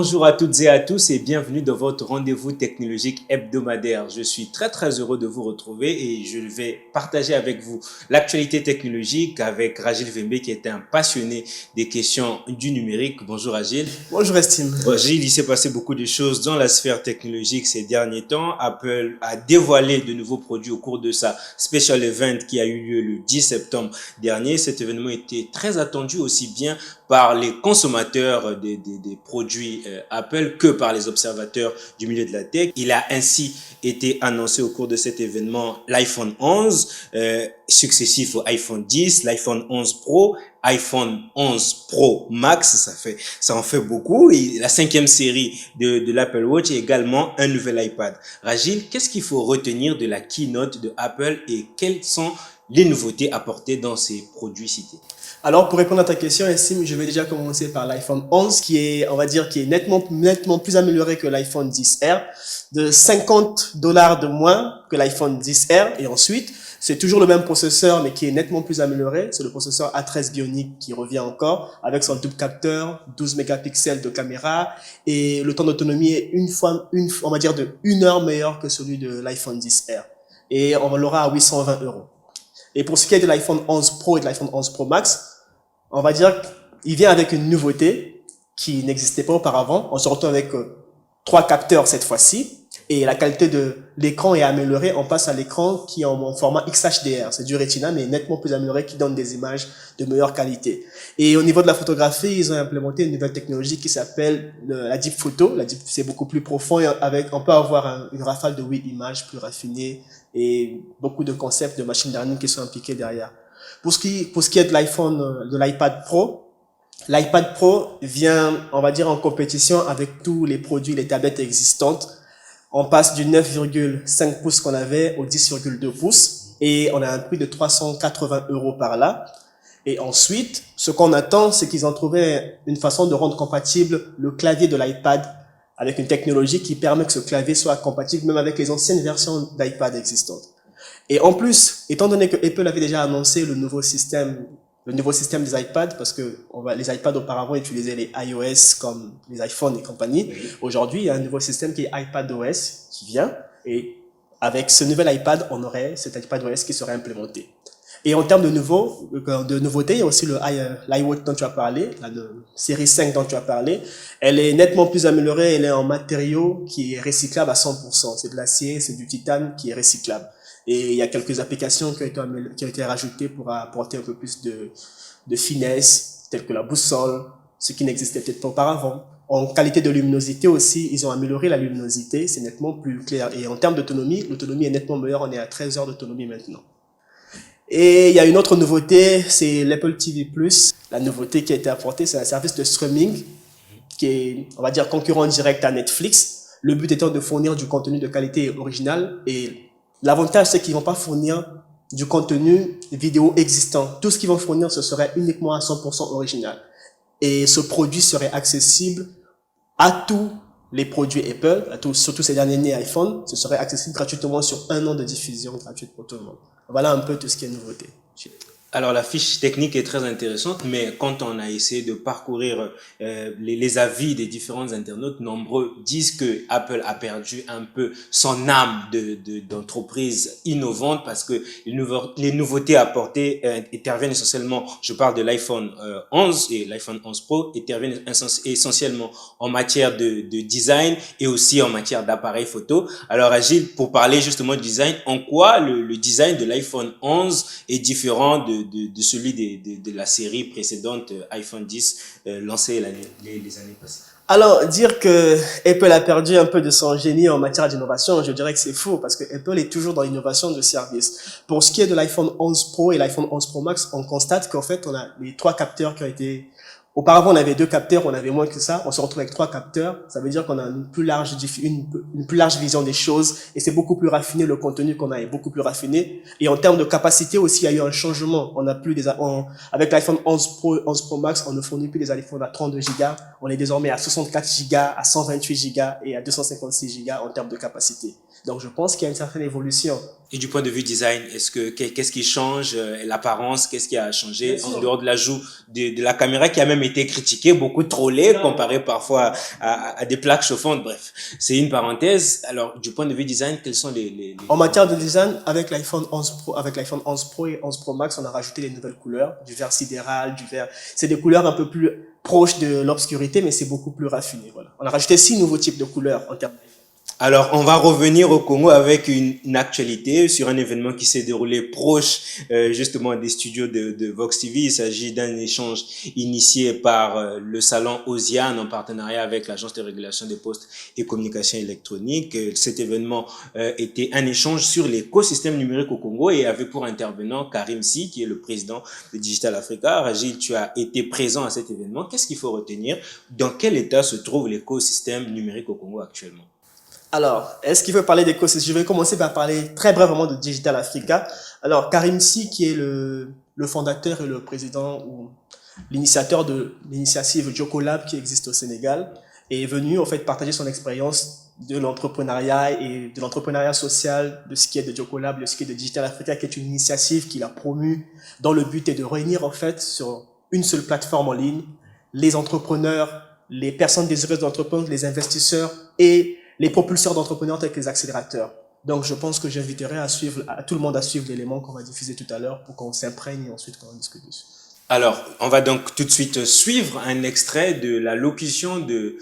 Bonjour à toutes et à tous et bienvenue dans votre rendez-vous technologique hebdomadaire. Je suis très heureux de vous retrouver et je vais partager avec vous l'actualité technologique avec Ragil Vembe qui est un passionné des questions du numérique. Bonjour Ragil. Bonjour Estime. Ragil, il s'est passé beaucoup de choses dans la sphère technologique ces derniers temps. Apple a dévoilé de nouveaux produits au cours de sa special event qui a eu lieu le 10 septembre dernier. Cet événement était très attendu aussi bien par les consommateurs des produits Apple que par les observateurs du milieu de la tech. Il a ainsi été annoncé au cours de cet événement l'iPhone 11, successif au iPhone 10, l'iPhone 11 Pro, iPhone 11 Pro Max, ça en fait beaucoup, et la 5e série de l'Apple Watch et également un nouvel iPad. Ragil, qu'est-ce qu'il faut retenir de la keynote de Apple et quelles sont les nouveautés apportées dans ces produits cités? Alors, pour répondre à ta question, Estime, je vais déjà commencer par l'iPhone 11, qui est, on va dire, qui est nettement plus amélioré que l'iPhone 10R, de $50 de moins que l'iPhone 10R. Et ensuite, c'est toujours le même processeur, mais qui est nettement plus amélioré. C'est le processeur A13 Bionic qui revient encore, avec son double capteur, 12 mégapixels de caméra, et le temps d'autonomie est on va dire de 1 heure meilleur que celui de l'iPhone 10R. Et on l'aura à 820 €. Et pour ce qui est de l'iPhone 11 Pro et de l'iPhone 11 Pro Max, on va dire qu'il vient avec une nouveauté qui n'existait pas auparavant. On se retrouve avec 3 capteurs cette fois-ci. Et la qualité de l'écran est améliorée. On passe à l'écran qui est en format XHDR. C'est du Retina, mais nettement plus amélioré, qui donne des images de meilleure qualité. Et au niveau de la photographie, ils ont implémenté une nouvelle technologie qui s'appelle la Deep Photo. La Deep, c'est beaucoup plus profond. On peut avoir une rafale de 8 images plus raffinées et beaucoup de concepts de machine learning qui sont impliqués derrière. Pour ce qui est de l'iPad Pro vient, on va dire, en compétition avec tous les produits, les tablettes existantes. On passe du 9,5 pouces qu'on avait au 10,2 pouces et on a un prix de 380 € par là. Et ensuite, ce qu'on attend, c'est qu'ils ont trouvé une façon de rendre compatible le clavier de l'iPad avec une technologie qui permet que ce clavier soit compatible même avec les anciennes versions d'iPad existantes. Et en plus, étant donné que Apple avait déjà annoncé le nouveau système des iPads, parce que les iPads auparavant utilisaient les iOS comme les iPhones et compagnie. Oui. Aujourd'hui, il y a un nouveau système qui est iPadOS qui vient, et avec ce nouvel iPad, on aurait cet iPadOS qui serait implémenté. Et en termes de nouveautés, il y a aussi l'iWatch dont tu as parlé, la série 5 dont tu as parlé. Elle est nettement plus améliorée, elle est en matériau qui est recyclable à 100%. C'est de l'acier, c'est du titane qui est recyclable. Et il y a quelques applications qui ont été rajoutées pour apporter un peu plus de finesse, telles que la boussole, ce qui n'existait peut-être pas auparavant. En qualité de luminosité aussi, ils ont amélioré la luminosité, c'est nettement plus clair. Et en termes d'autonomie, l'autonomie est nettement meilleure, on est à 13 heures d'autonomie maintenant. Et il y a une autre nouveauté, c'est l'Apple TV+. La nouveauté qui a été apportée, c'est un service de streaming qui est, on va dire, concurrent direct à Netflix. Le but étant de fournir du contenu de qualité originale, et l'avantage, c'est qu'ils vont pas fournir du contenu vidéo existant. Tout ce qu'ils vont fournir, ce serait uniquement à 100% original. Et ce produit serait accessible à tous les produits Apple, surtout ces derniers nés iPhone. Ce serait accessible gratuitement sur 1 an de diffusion gratuite pour tout le monde. Voilà un peu tout ce qui est nouveauté. Alors, la fiche technique est très intéressante, mais quand on a essayé de parcourir les avis des différents internautes, nombreux disent que Apple a perdu un peu son âme d'entreprise innovante parce que les nouveautés apportées interviennent essentiellement, je parle de l'iPhone 11 et l'iPhone 11 Pro, interviennent essentiellement en matière de design et aussi en matière d'appareil photo. Alors, Agile, pour parler justement de design, en quoi le design de l'iPhone 11 est différent de celui de la série précédente iPhone 10 lancée les années passées? Alors, dire que Apple a perdu un peu de son génie en matière d'innovation, je dirais que c'est faux, parce que Apple est toujours dans l'innovation de service. Pour ce qui est de l'iPhone 11 Pro et l'iPhone 11 Pro Max, on constate qu'en fait, on a les 3 capteurs qui ont été... Auparavant, on avait 2 capteurs, on avait moins que ça. On se retrouve avec 3 capteurs. Ça veut dire qu'on a une plus large vision des choses, et c'est beaucoup plus raffiné. Le contenu qu'on a est beaucoup plus raffiné. Et en termes de capacité aussi, il y a eu un changement. On a plus avec l'iPhone 11 Pro, 11 Pro Max, on ne fournit plus des iPhones à 32 Go. On est désormais à 64 Go, à 128 Go et à 256 Go en termes de capacité. Donc, je pense qu'il y a une certaine évolution. Et du point de vue design, qu'est-ce qui change, l'apparence, qu'est-ce qui a changé en dehors de l'ajout de la caméra qui a même été critiquée, beaucoup trollée, comparée parfois à des plaques chauffantes. Bref, c'est une parenthèse. Alors, du point de vue design, quels sont En matière de design, avec l'iPhone 11 Pro, avec l'iPhone 11 Pro et 11 Pro Max, on a rajouté des nouvelles couleurs, du vert sidéral, du vert. C'est des couleurs un peu plus proches de l'obscurité, mais c'est beaucoup plus raffiné. Voilà. On a rajouté 6 nouveaux types de couleurs en termes. Alors, on va revenir au Congo avec une actualité sur un événement qui s'est déroulé proche justement des studios de Vox TV. Il s'agit d'un échange initié par le salon Osiane en partenariat avec l'Agence de régulation des postes et communications électroniques. Cet événement était un échange sur l'écosystème numérique au Congo et avait pour intervenant Karim Si, qui est le président de Digital Africa. Ragil, tu as été présent à cet événement. Qu'est-ce qu'il faut retenir? Dans quel état se trouve l'écosystème numérique au Congo actuellement? Alors, est-ce qu'il veut parler d'écosystème? Je vais commencer par parler très brièvement de Digital Africa. Alors, Karim Si, qui est le fondateur et le président ou l'initiateur de l'initiative Jocolab qui existe au Sénégal, est venu en fait partager son expérience de l'entrepreneuriat et de l'entrepreneuriat social, de ce qui est de Jocolab, de ce qui est de Digital Africa, qui est une initiative qu'il a promue dont le but est de réunir en fait sur une seule plateforme en ligne les entrepreneurs, les personnes désireuses d'entreprendre, les investisseurs et les propulseurs d'entrepreneurs tels que les accélérateurs. Donc, je pense que j'inviterai à tout le monde à suivre l'élément qu'on va diffuser tout à l'heure pour qu'on s'imprègne et ensuite qu'on discute dessus. Alors, on va donc tout de suite suivre un extrait de l'allocution de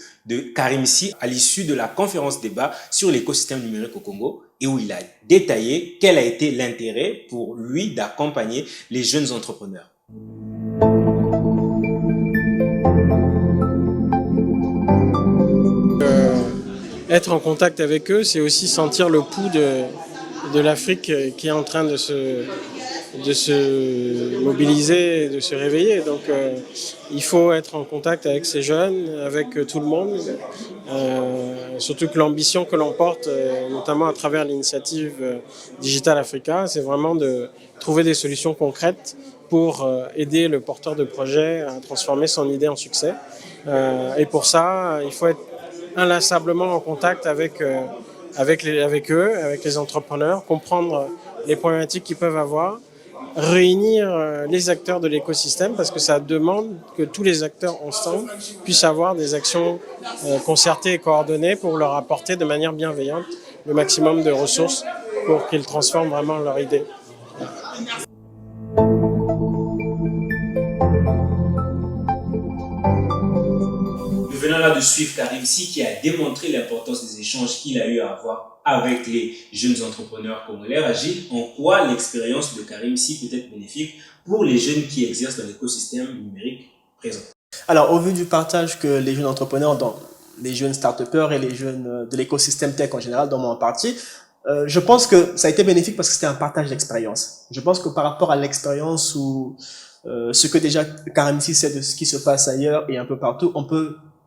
Karim Si à l'issue de la conférence débat sur l'écosystème numérique au Congo et où il a détaillé quel a été l'intérêt pour lui d'accompagner les jeunes entrepreneurs. Être en contact avec eux, c'est aussi sentir le pouls de l'Afrique qui est en train de se mobiliser, de se réveiller. Donc il faut être en contact avec ces jeunes, avec tout le monde. Surtout que l'ambition que l'on porte, notamment à travers l'initiative Digital Africa, c'est vraiment de trouver des solutions concrètes pour aider le porteur de projet à transformer son idée en succès. Et pour ça, il faut être inlassablement en contact avec eux, avec les entrepreneurs, comprendre les problématiques qu'ils peuvent avoir, réunir les acteurs de l'écosystème parce que ça demande que tous les acteurs ensemble puissent avoir des actions concertées et coordonnées pour leur apporter de manière bienveillante le maximum de ressources pour qu'ils transforment vraiment leur idée. Nous venons là de suivre Karim Si qui a démontré l'importance des échanges qu'il a eu à avoir avec les jeunes entrepreneurs congolais. Agile, en quoi l'expérience de Karim Si peut être bénéfique pour les jeunes qui exercent dans l'écosystème numérique présent? Alors, au vu du partage que les jeunes entrepreneurs, donc les jeunes start-upers et les jeunes de l'écosystème tech en général, dont moi en partie, je pense que ça a été bénéfique parce que c'était un partage d'expérience. Je pense que par rapport à l'expérience ou ce que déjà Karim Si sait de ce qui se passe ailleurs et un peu partout,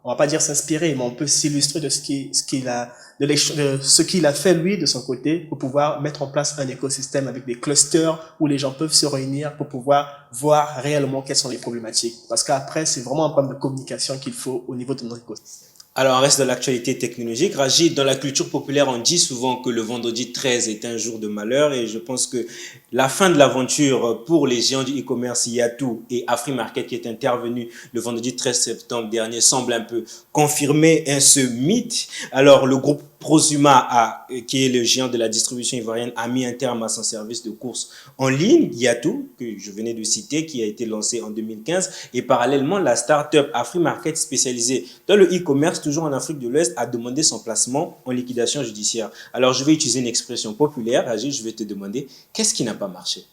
on va pas dire s'inspirer, mais on peut s'illustrer de ce qu'il a fait lui de son côté pour pouvoir mettre en place un écosystème avec des clusters où les gens peuvent se réunir pour pouvoir voir réellement quelles sont les problématiques. Parce qu'après, c'est vraiment un problème de communication qu'il faut au niveau de notre écosystème. Alors, on reste dans l'actualité technologique. Rachid, dans la culture populaire, on dit souvent que le vendredi 13 est un jour de malheur et je pense que la fin de l'aventure pour les géants du e-commerce Yatou et Afrimarket qui est intervenu le vendredi 13 septembre dernier semble un peu confirmer ce mythe. Alors, le groupe Prosuma, qui est le géant de la distribution ivoirienne, a mis un terme à son service de course en ligne, Yatou, que je venais de citer, qui a été lancé en 2015. Et parallèlement, la start-up Afrimarket spécialisée dans le e-commerce, toujours en Afrique de l'Ouest, a demandé son placement en liquidation judiciaire. Alors, je vais utiliser une expression populaire. Agile, je vais te demander, qu'est-ce qui n'a pas marché?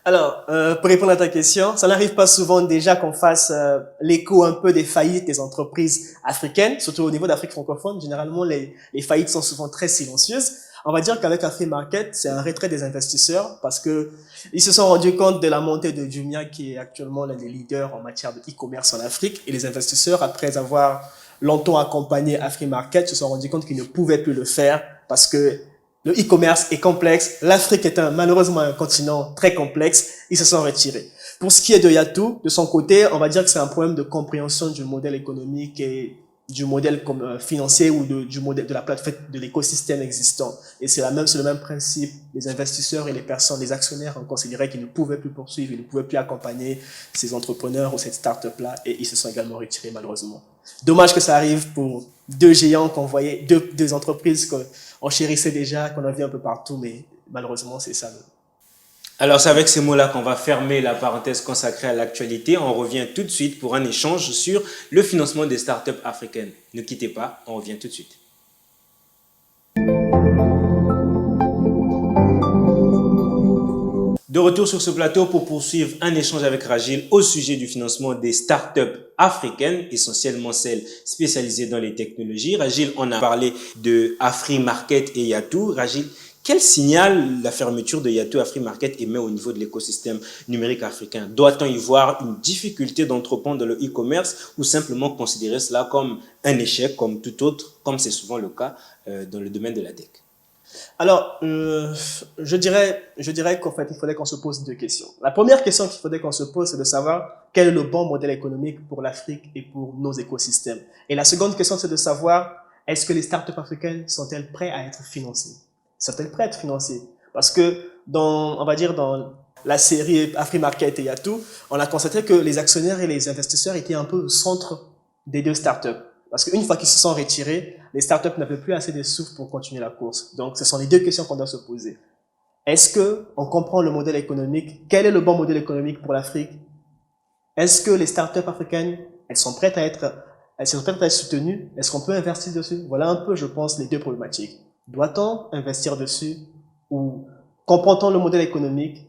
Alors, pour répondre à ta question, ça n'arrive pas souvent déjà qu'on fasse l'écho un peu des faillites des entreprises africaines, surtout au niveau d'Afrique francophone. Généralement, les faillites sont souvent très silencieuses. On va dire qu'avec Afrimarket, c'est un retrait des investisseurs parce que ils se sont rendus compte de la montée de Jumia qui est actuellement l'un des leaders en matière de e-commerce en Afrique. Et les investisseurs, après avoir longtemps accompagné Afrimarket, se sont rendus compte qu'ils ne pouvaient plus le faire parce que le e-commerce est complexe. L'Afrique est malheureusement un continent très complexe. Ils se sont retirés. Pour ce qui est de Yatou, de son côté, on va dire que c'est un problème de compréhension du modèle économique et du modèle financier ou du modèle de la plateforme, de l'écosystème existant. Et c'est le même principe. Les investisseurs et les personnes, les actionnaires ont considéré qu'ils ne pouvaient plus poursuivre, ils ne pouvaient plus accompagner ces entrepreneurs ou cette start-up-là, et ils se sont également retirés malheureusement. Dommage que ça arrive pour deux géants qu'on voyait, deux entreprises qu'on chérissait déjà, qu'on a vu un peu partout, mais malheureusement c'est ça. Alors c'est avec ces mots-là qu'on va fermer la parenthèse consacrée à l'actualité. On revient tout de suite pour un échange sur le financement des startups africaines. Ne quittez pas, on revient tout de suite. De retour sur ce plateau pour poursuivre un échange avec Ragil au sujet du financement des startups africaines, essentiellement celles spécialisées dans les technologies. Ragil, on a parlé de Afrimarket et Yatou. Ragil, quel signal la fermeture de Yatou Afrimarket émet au niveau de l'écosystème numérique africain? Doit-on y voir une difficulté d'entreprendre dans le e-commerce ou simplement considérer cela comme un échec, comme tout autre, comme c'est souvent le cas dans le domaine de la tech? Alors, je dirais qu'en fait, il faudrait qu'on se pose deux questions. La première question qu'il faudrait qu'on se pose, c'est de savoir quel est le bon modèle économique pour l'Afrique et pour nos écosystèmes. Et la seconde question, c'est de savoir, est-ce que les startups africaines sont-elles prêtes à être financées? Sont-elles prêtes à être financées? Parce que on va dire dans la série Afrimarket et Yatou, on a constaté que les actionnaires et les investisseurs étaient un peu au centre des deux startups. Parce qu'une fois qu'ils se sont retirés, les startups n'avaient plus assez de sous pour continuer la course. Donc, ce sont les deux questions qu'on doit se poser. Est-ce que on comprend le modèle économique? Quel est le bon modèle économique pour l'Afrique? Est-ce que les startups africaines, elles sont prêtes à être soutenues? Est-ce qu'on peut investir dessus? Voilà un peu, je pense, les deux problématiques. Doit-on investir dessus ou comprend-on le modèle économique?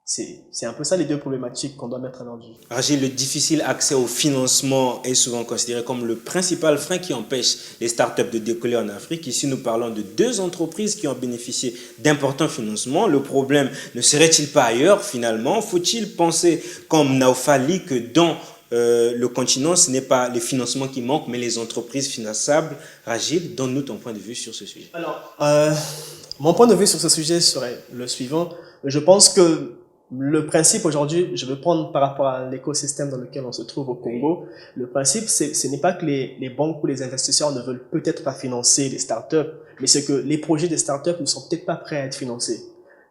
C'est un peu ça les deux problématiques qu'on doit mettre à l'ordre. Ragil, le difficile accès au financement est souvent considéré comme le principal frein qui empêche les startups de décoller en Afrique. Ici, nous parlons de deux entreprises qui ont bénéficié d'importants financements. Le problème ne serait-il pas ailleurs finalement? Faut-il penser comme Naufali que dans le continent, ce n'est pas les financements qui manquent, mais les entreprises finançables? Ragil, donne-nous ton point de vue sur ce sujet. Alors, mon point de vue sur ce sujet serait le suivant. Je pense que le principe aujourd'hui, je vais prendre par rapport à l'écosystème dans lequel on se trouve au Congo, le principe, ce n'est pas que les banques ou les investisseurs ne veulent peut-être pas financer les startups, mais c'est que les projets des startups ne sont peut-être pas prêts à être financés.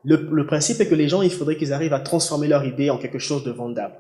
Le principe est que les gens, il faudrait qu'ils arrivent à transformer leur idée en quelque chose de vendable.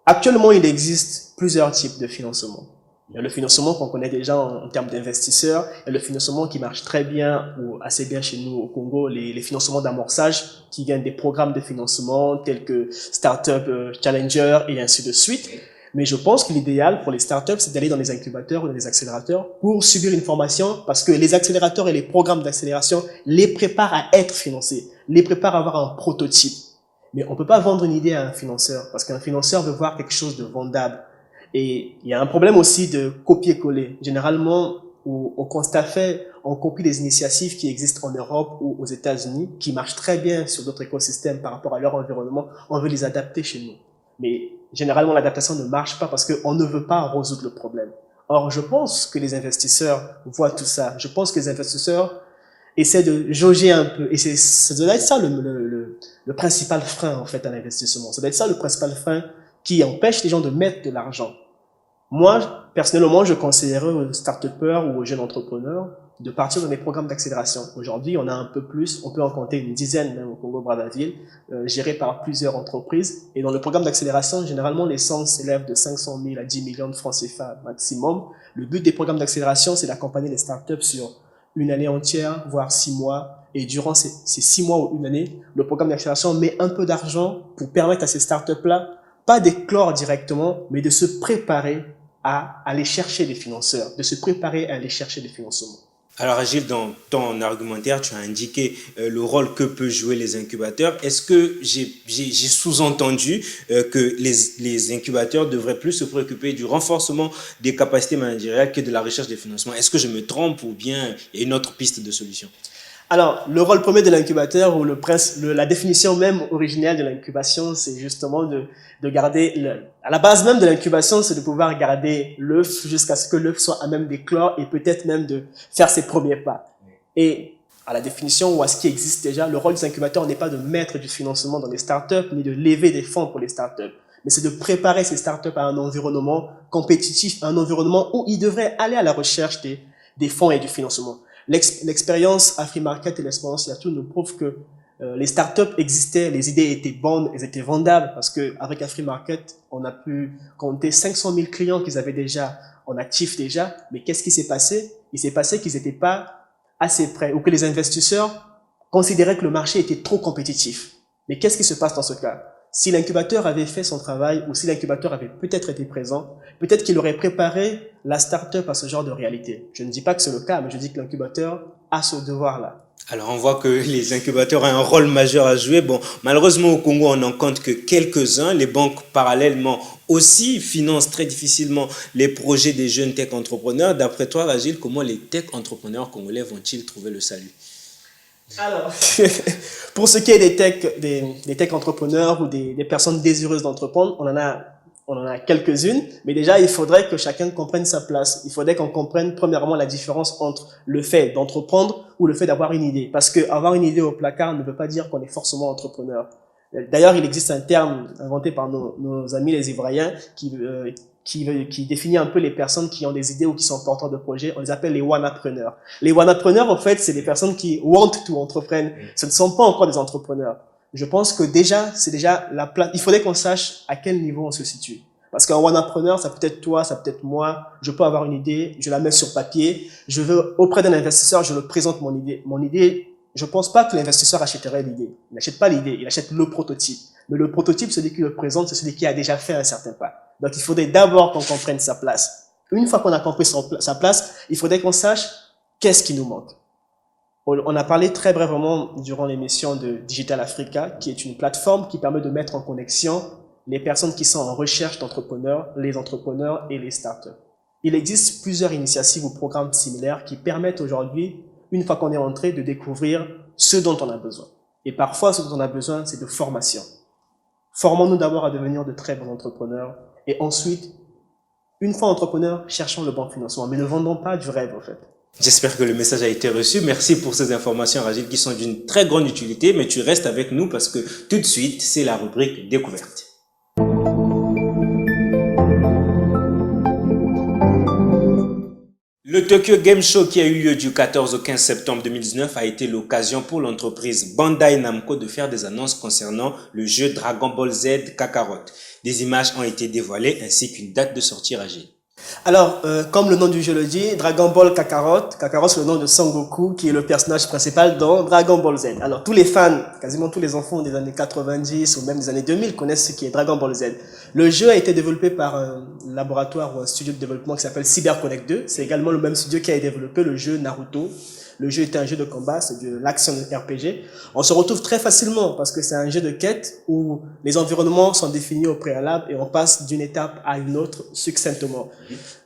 Actuellement, il existe plusieurs types de financement. Il y a le financement qu'on connaît déjà en termes d'investisseurs, il y a le financement qui marche très bien ou assez bien chez nous au Congo, les financements d'amorçage qui viennent des programmes de financement tels que Startup Challenger et ainsi de suite. Mais je pense que l'idéal pour les startups, c'est d'aller dans les incubateurs ou dans les accélérateurs pour subir une formation parce que les accélérateurs et les programmes d'accélération les préparent à être financés, les préparent à avoir un prototype. Mais on peut pas vendre une idée à un financeur parce qu'un financeur veut voir quelque chose de vendable. Et il y a un problème aussi de copier-coller. Généralement, au constat fait, on copie des initiatives qui existent en Europe ou aux États-Unis, qui marchent très bien sur d'autres écosystèmes par rapport à leur environnement. On veut les adapter chez nous. Mais généralement, l'adaptation ne marche pas parce qu'on ne veut pas résoudre le problème. Or, je pense que les investisseurs voient tout ça. Je pense que les investisseurs essaient de jauger un peu. Et ça doit être ça le principal frein, en fait, à l'investissement. Ça doit être ça le principal frein qui empêche les gens de mettre de l'argent. Moi, personnellement, je conseillerais aux start-upers ou aux jeunes entrepreneurs de partir dans des programmes d'accélération. Aujourd'hui, on a un peu plus, on peut en compter une dizaine même au Congo-Brazzaville, gérés par plusieurs entreprises. Et dans le programme d'accélération, généralement, les sommes s'élèvent de 500 000 à 10 millions de francs CFA maximum. Le but des programmes d'accélération, c'est d'accompagner les startups sur une année entière, voire 6 mois. Et durant ces 6 mois ou une année, le programme d'accélération met un peu d'argent pour permettre à ces startups-là pas d'éclore directement, mais de se préparer à aller chercher des financeurs, de se préparer à aller chercher des financements. Alors Agile, dans ton argumentaire, tu as indiqué le rôle que peuvent jouer les incubateurs. Est-ce que j'ai sous-entendu que les incubateurs devraient plus se préoccuper du renforcement des capacités managériales que de la recherche des financements? Est-ce que je me trompe ou bien il y a une autre piste de solution? Alors, le rôle premier de l'incubateur ou la définition même originelle de l'incubation, c'est justement de garder à la base même de l'incubation, c'est de pouvoir garder l'œuf jusqu'à ce que l'œuf soit à même d'éclore et peut-être même de faire ses premiers pas. Et à la définition ou à ce qui existe déjà, le rôle des incubateurs n'est pas de mettre du financement dans les startups ni de lever des fonds pour les startups, mais c'est de préparer ces startups à un environnement compétitif, un environnement où ils devraient aller à la recherche des fonds et du financement. L'expérience AfriMarket et l'expérience Yatou nous prouvent que les startups existaient, les idées étaient bonnes, elles étaient vendables, parce qu'avec AfriMarket, on a pu compter 500 000 clients qu'ils avaient déjà en actif déjà, mais qu'est-ce qui s'est passé? Il s'est passé qu'ils n'étaient pas assez prêts, ou que les investisseurs considéraient que le marché était trop compétitif. Mais qu'est-ce qui se passe dans ce cas? Si l'incubateur avait fait son travail, ou si l'incubateur avait peut-être été présent, peut-être qu'il aurait préparé la start-up à ce genre de réalité. Je ne dis pas que c'est le cas, mais je dis que l'incubateur a ce devoir-là. Alors, on voit que les incubateurs ont un rôle majeur à jouer. Bon, malheureusement, au Congo, on n'en compte que quelques-uns. Les banques, parallèlement, aussi financent très difficilement les projets des jeunes tech entrepreneurs. D'après toi, Ragil, comment les tech entrepreneurs congolais vont-ils trouver le salut? Alors, pour ce qui est des tech entrepreneurs ou des personnes désireuses d'entreprendre, on en a quelques-unes, mais déjà, il faudrait que chacun comprenne sa place. Il faudrait qu'on comprenne premièrement la différence entre le fait d'entreprendre ou le fait d'avoir une idée. Parce que avoir une idée au placard ne veut pas dire qu'on est forcément entrepreneur. D'ailleurs, il existe un terme inventé par nos amis les Ivoiriens qui définit un peu les personnes qui ont des idées ou qui sont porteurs de projets. On les appelle les wannapreneurs. Les wannapreneurs, en fait, c'est des personnes qui want to entreprendre. Ce ne sont pas encore des entrepreneurs. Je pense que déjà, c'est déjà la place. Il faudrait qu'on sache à quel niveau on se situe. Parce qu'un wannapreneur, ça peut être toi, ça peut être moi. Je peux avoir une idée, je la mets sur papier. Je veux, auprès d'un investisseur, je le présente mon idée. Mon idée, je pense pas que l'investisseur achèterait l'idée. Il n'achète pas l'idée, il achète le prototype. Mais le prototype, celui qui le présente, c'est celui qui a déjà fait un certain pas. Donc, il faudrait d'abord qu'on comprenne sa place. Une fois qu'on a compris sa place, il faudrait qu'on sache qu'est-ce qui nous manque. On a parlé très brièvement durant l'émission de Digital Africa, qui est une plateforme qui permet de mettre en connexion les personnes qui sont en recherche d'entrepreneurs, les entrepreneurs et les startups. Il existe plusieurs initiatives ou programmes similaires qui permettent aujourd'hui, une fois qu'on est entré, de découvrir ce dont on a besoin. Et parfois, ce dont on a besoin, c'est de formation. Formons-nous d'abord à devenir de très bons entrepreneurs et ensuite, une fois entrepreneurs, cherchons le bon financement, mais ne vendons pas du rêve, en fait. J'espère que le message a été reçu. Merci pour ces informations, Ragil, qui sont d'une très grande utilité, mais tu restes avec nous parce que tout de suite, c'est la rubrique découverte. Le Tokyo Game Show qui a eu lieu du 14 au 15 septembre 2019 a été l'occasion pour l'entreprise Bandai Namco de faire des annonces concernant le jeu Dragon Ball Z Kakarot. Des images ont été dévoilées ainsi qu'une date de sortie, Ragil. Alors, comme le nom du jeu le dit, Dragon Ball Kakarot. Kakarot, c'est le nom de Son Goku, qui est le personnage principal dans Dragon Ball Z. Alors, tous les fans, quasiment tous les enfants des années 90 ou même des années 2000 connaissent ce qui est Dragon Ball Z. Le jeu a été développé par un laboratoire ou un studio de développement qui s'appelle CyberConnect 2. C'est également le même studio qui a développé le jeu Naruto. Le jeu était un jeu de combat, c'est de l'action RPG. On se retrouve très facilement parce que c'est un jeu de quête où les environnements sont définis au préalable et on passe d'une étape à une autre succinctement.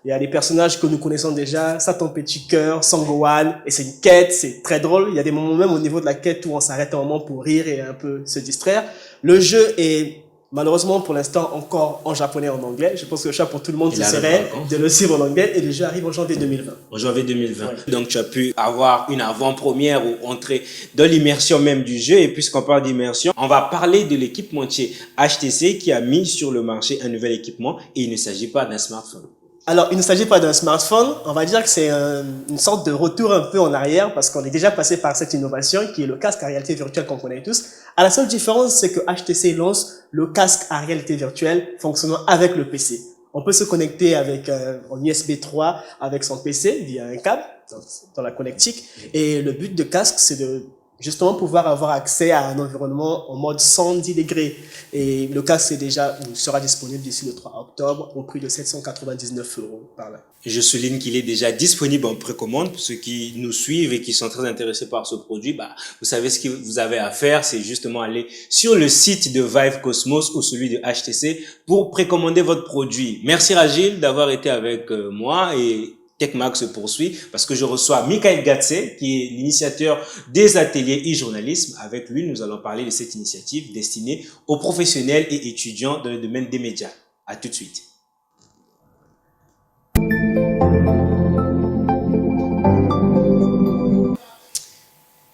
Il y a des personnages que nous connaissons déjà, Satan Petit Cœur, Sangohan, et c'est une quête, c'est très drôle. Il y a des moments même au niveau de la quête où on s'arrête un moment pour rire et un peu se distraire. Le jeu est malheureusement pour l'instant encore en japonais et en anglais. Je pense que le choix pour tout le monde ce serait de le suivre en anglais et le jeu arrive en janvier 2020. En janvier 2020. Ouais. Donc tu as pu avoir une avant-première ou entrer dans l'immersion même du jeu. Et puisqu'on parle d'immersion, on va parler de l'équipementier HTC qui a mis sur le marché un nouvel équipement et il ne s'agit pas d'un smartphone. Alors, il ne s'agit pas d'un smartphone. On va dire que c'est une sorte de retour un peu en arrière parce qu'on est déjà passé par cette innovation qui est le casque à réalité virtuelle qu'on connaît tous. À la seule différence, c'est que HTC lance le casque à réalité virtuelle fonctionnant avec le PC. On peut se connecter avec en USB 3 avec son PC via un câble dans la connectique. Et le but de casque, c'est de justement pouvoir avoir accès à un environnement en mode 110 degrés. Et le casque sera disponible d'ici le 3 octobre au prix de 799 € par là. Je souligne qu'il est déjà disponible en précommande. Pour ceux qui nous suivent et qui sont très intéressés par ce produit, vous savez ce que vous avez à faire, c'est justement aller sur le site de Vive Cosmos ou celui de HTC pour précommander votre produit. Merci Ragil d'avoir été avec moi et TechMag se poursuit parce que je reçois Michael Gatse qui est l'initiateur des ateliers e-journalisme. Avec lui, nous allons parler de cette initiative destinée aux professionnels et étudiants dans le domaine des médias. À tout de suite.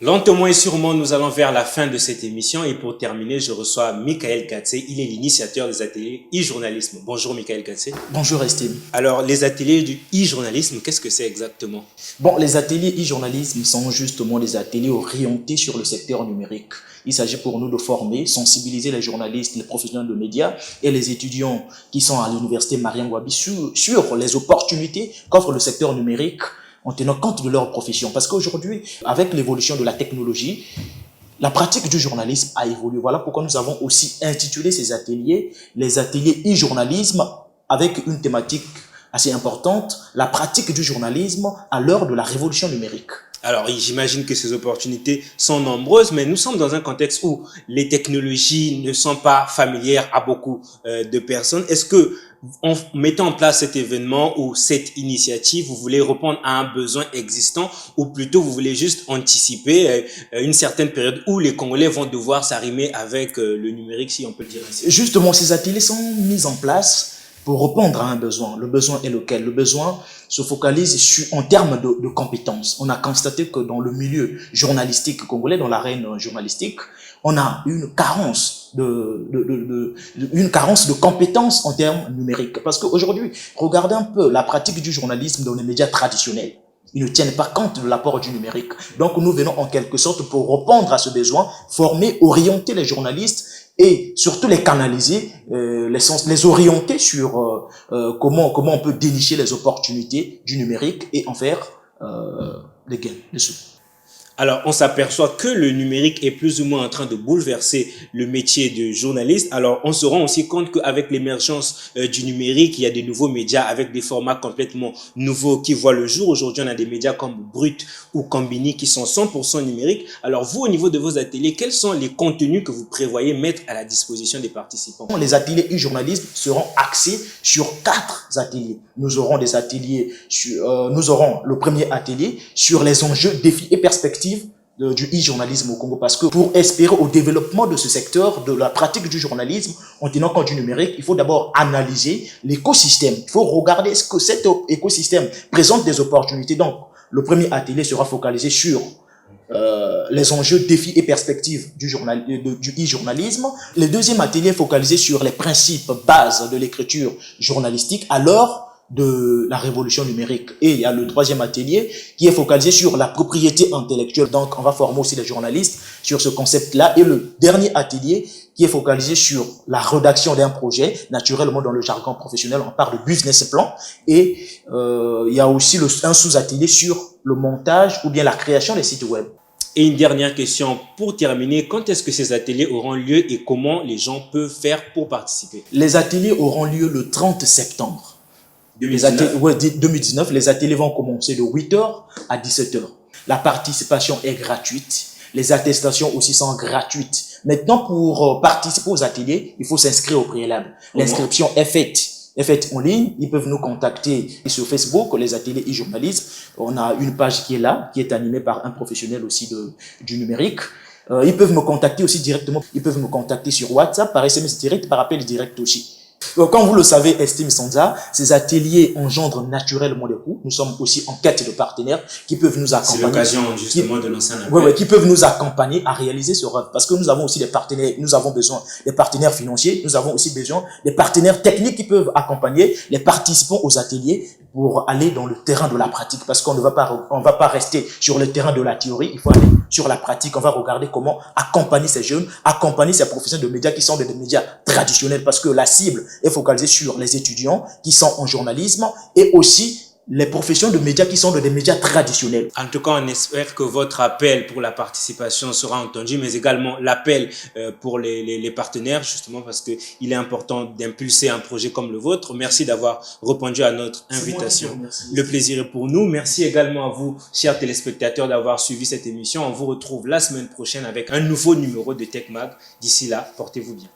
Lentement et sûrement, nous allons vers la fin de cette émission et pour terminer, je reçois Michael Katsé. Il est l'initiateur des ateliers e-journalisme. Bonjour Michael Katsé. Bonjour Estime. Alors, les ateliers du e-journalisme, qu'est-ce que c'est exactement? Bon, les ateliers e-journalisme sont justement des ateliers orientés sur le secteur numérique. Il s'agit pour nous de former, sensibiliser les journalistes, les professionnels de médias et les étudiants qui sont à l'université Mariam Wabi sur les opportunités qu'offre le secteur numérique en tenant compte de leur profession. Parce qu'aujourd'hui, avec l'évolution de la technologie, la pratique du journalisme a évolué. Voilà pourquoi nous avons aussi intitulé ces ateliers, les ateliers e-journalisme, avec une thématique assez importante, la pratique du journalisme à l'heure de la révolution numérique. Alors, j'imagine que ces opportunités sont nombreuses, mais nous sommes dans un contexte où les technologies ne sont pas familières à beaucoup de personnes. Est-ce que, en mettant en place cet événement ou cette initiative, vous voulez répondre à un besoin existant ou plutôt vous voulez juste anticiper une certaine période où les Congolais vont devoir s'arrimer avec le numérique, si on peut le dire ainsi? Justement, ces ateliers sont mis en place pour répondre à un besoin. Le besoin est lequel? Le besoin se focalise en termes de compétences. On a constaté que dans le milieu journalistique congolais, dans l'arène journalistique, on a une carence de compétences en termes numériques. Parce qu'aujourd'hui, regardez un peu la pratique du journalisme dans les médias traditionnels. Ils ne tiennent pas compte de l'apport du numérique. Donc, nous venons en quelque sorte pour répondre à ce besoin, former, orienter les journalistes et surtout les canaliser, les orienter sur comment on peut dénicher les opportunités du numérique et en faire des gains, des sous. Alors, on s'aperçoit que le numérique est plus ou moins en train de bouleverser le métier de journaliste. Alors, on se rend aussi compte qu'avec l'émergence du numérique, il y a des nouveaux médias avec des formats complètement nouveaux qui voient le jour. Aujourd'hui, on a des médias comme Brut ou Combini qui sont 100% numériques. Alors, vous, au niveau de vos ateliers, quels sont les contenus que vous prévoyez mettre à la disposition des participants? Les ateliers e-journalisme seront axés sur 4 ateliers. Nous aurons des ateliers, nous aurons le premier atelier sur les enjeux, défis et perspectives du e-journalisme au Congo, parce que pour espérer au développement de ce secteur, de la pratique du journalisme, en tenant compte du numérique, il faut d'abord analyser l'écosystème. Il faut regarder ce que cet écosystème présente des opportunités. Donc, le premier atelier sera focalisé sur les enjeux, défis et perspectives du e-journalisme. Le deuxième atelier est focalisé sur les principes, bases de l'écriture journalistique à l'heure de la révolution numérique. Et il y a le troisième atelier qui est focalisé sur la propriété intellectuelle. Donc, on va former aussi les journalistes sur ce concept-là. Et le dernier atelier qui est focalisé sur la rédaction d'un projet. Naturellement, dans le jargon professionnel, on parle de business plan. Et il y a aussi un sous-atelier sur le montage ou bien la création des sites web. Et une dernière question pour terminer, quand est-ce que ces ateliers auront lieu et comment les gens peuvent faire pour participer? Les ateliers auront lieu le 30 septembre. 2019, les ateliers vont commencer de 8h à 17h. La participation est gratuite. Les attestations aussi sont gratuites. Maintenant, pour participer aux ateliers, il faut s'inscrire au préalable. L'inscription est faite en ligne. Ils peuvent nous contacter sur Facebook, les ateliers e-journalisme. On a une page qui est là, qui est animée par un professionnel aussi du numérique. Ils peuvent me contacter aussi directement. Ils peuvent me contacter sur WhatsApp, par SMS direct, par appel direct aussi. Comme vous le savez, Estime Sanza, ces ateliers engendrent naturellement des coûts. Nous sommes aussi en quête de partenaires qui peuvent nous accompagner. C'est l'occasion justement de lancer un appel. Qui peuvent nous accompagner à réaliser ce rêve. Parce que nous avons aussi des partenaires, nous avons besoin des partenaires financiers, nous avons aussi besoin des partenaires techniques qui peuvent accompagner les participants aux ateliers pour aller dans le terrain de la pratique. Parce qu'on ne va pas rester sur le terrain de la théorie, il faut aller sur la pratique. On va regarder comment accompagner ces jeunes, accompagner ces professionnels de médias qui sont des médias traditionnels, parce que la cible est focalisée sur les étudiants qui sont en journalisme et aussi les professions de médias qui sont des médias traditionnels. En tout cas, on espère que votre appel pour la participation sera entendu, mais également l'appel pour les partenaires, justement parce que il est important d'impulser un projet comme le vôtre. Merci d'avoir répondu à notre invitation. Le plaisir est pour nous. Merci également à vous, chers téléspectateurs, d'avoir suivi cette émission. On vous retrouve la semaine prochaine avec un nouveau numéro de TechMag. D'ici là, portez-vous bien.